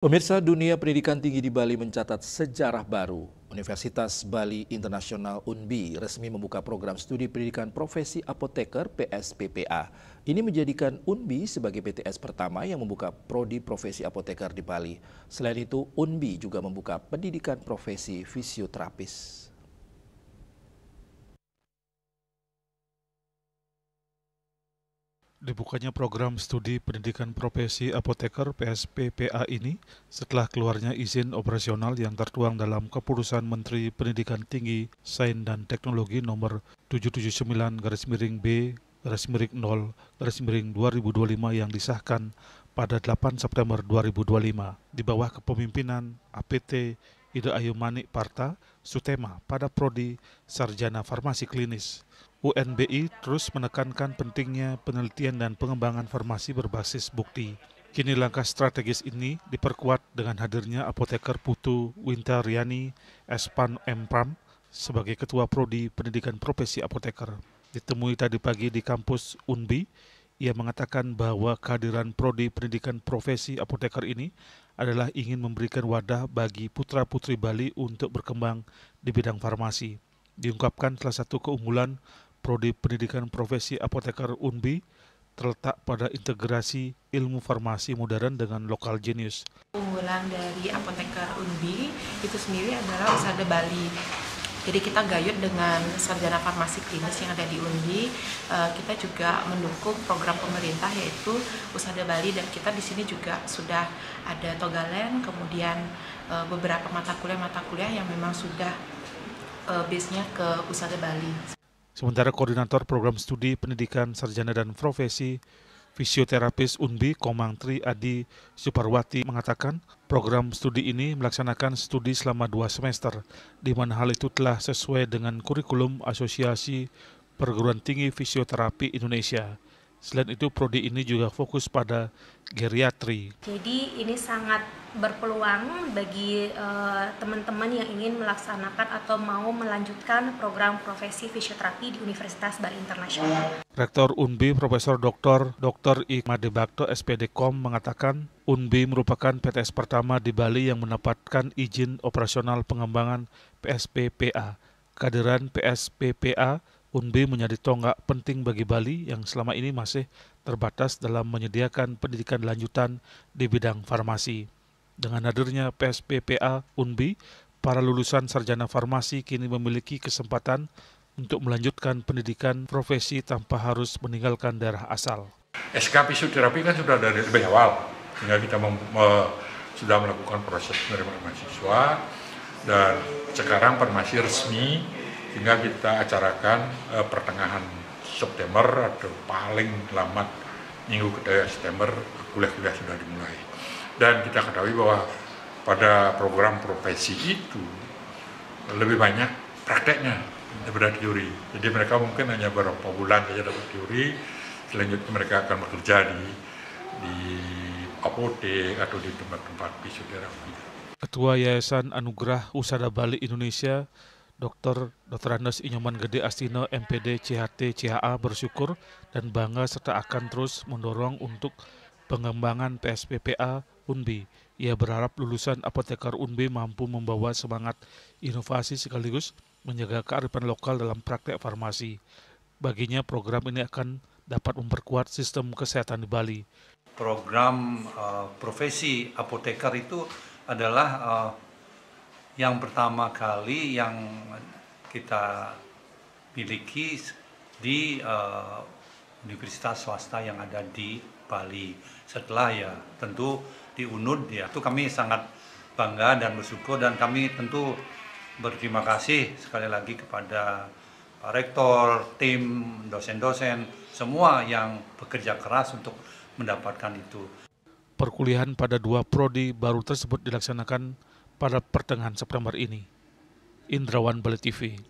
Pemirsa, dunia pendidikan tinggi di Bali mencatat sejarah baru. Universitas Bali Internasional (UNBI) resmi membuka program studi pendidikan profesi apoteker (PSPPA). Ini menjadikan UNBI sebagai PTS pertama yang membuka prodi profesi apoteker di Bali. Selain itu, UNBI juga membuka pendidikan profesi fisioterapis. Dibukanya program studi pendidikan profesi apoteker PSPPA ini setelah keluarnya izin operasional yang tertuang dalam Keputusan Menteri Pendidikan Tinggi, Sains dan Teknologi nomor 779-0-2025 yang disahkan pada 8 September 2025 di bawah kepemimpinan APT Ida Ayu Manik Parta Sutema pada prodi Sarjana Farmasi Klinis. UNBI terus menekankan pentingnya penelitian dan pengembangan farmasi berbasis bukti. Kini langkah strategis ini diperkuat dengan hadirnya apoteker Putu Wintaryani Espan Empram sebagai Ketua Prodi Pendidikan Profesi Apoteker. Ditemui tadi pagi di kampus UNBI, ia mengatakan bahwa kehadiran Prodi Pendidikan Profesi Apoteker ini adalah ingin memberikan wadah bagi putra-putri Bali untuk berkembang di bidang farmasi. Diungkapkan salah satu keunggulan Prodi Pendidikan Profesi Apoteker UNBI terletak pada integrasi ilmu farmasi modern dengan lokal genius. Unggulan dari apoteker UNBI itu sendiri adalah Usada Bali. Jadi kita gayut dengan sarjana farmasi klinis yang ada di UNBI. Kita juga mendukung program pemerintah yaitu Usada Bali, dan kita di sini juga sudah ada Togalen, kemudian beberapa mata kuliah yang memang sudah base-nya ke Usada Bali. Sementara Koordinator Program Studi Pendidikan Sarjana dan Profesi Fisioterapis UNBI Komang Tri Adi Suparwati mengatakan program studi ini melaksanakan studi selama 2 semester, di mana hal itu telah sesuai dengan kurikulum Asosiasi Perguruan Tinggi Fisioterapi Indonesia. Selain itu, prodi ini juga fokus pada geriatri. Jadi ini sangat berpeluang bagi teman-teman yang ingin melaksanakan atau mau melanjutkan program profesi fisioterapi di Universitas Bali Internasional. Rektor UNBI Profesor Dr. Ikmade Bakto SPDKOM mengatakan UNBI merupakan PTS pertama di Bali yang mendapatkan izin operasional pengembangan PSPPA. Kehadiran PSPPA UNBI menjadi tonggak penting bagi Bali yang selama ini masih terbatas dalam menyediakan pendidikan lanjutan di bidang farmasi. Dengan hadirnya PSPPA UNBI, para lulusan sarjana farmasi kini memiliki kesempatan untuk melanjutkan pendidikan profesi tanpa harus meninggalkan daerah asal. SK fisioterapi kan sudah dari lebih awal, sehingga kita sudah melakukan proses penerimaan mahasiswa, dan sekarang farmasi resmi, sehingga kita acarakan pertengahan September atau paling lambat minggu kedua September kuliah-kuliah sudah dimulai. Dan kita ketahui bahwa pada program profesi itu lebih banyak prakteknya daripada teori. Jadi mereka mungkin hanya beberapa bulan saja dapat teori, selanjutnya mereka akan bekerja di apotek atau di tempat-tempat fisioterapi. Ketua Yayasan Anugerah Usada Bali Indonesia Dr. Andes Inyoman Gede Astino MPD CHT CHA bersyukur dan bangga serta akan terus mendorong untuk pengembangan PSPPA UNBI. Ia berharap lulusan apoteker UNBI mampu membawa semangat inovasi sekaligus menjaga kearifan lokal dalam praktek farmasi. Baginya program ini akan dapat memperkuat sistem kesehatan di Bali. Program profesi apoteker itu adalah yang pertama kali yang kita miliki di universitas swasta yang ada di Bali. Setelah ya tentu di UNUD ya, itu kami sangat bangga dan bersyukur, dan kami tentu berterima kasih sekali lagi kepada Pak Rektor, tim, dosen-dosen, semua yang bekerja keras untuk mendapatkan itu. Perkuliahan pada 2 prodi baru tersebut dilaksanakan pada pertengahan September ini. Indrawan Bali TV.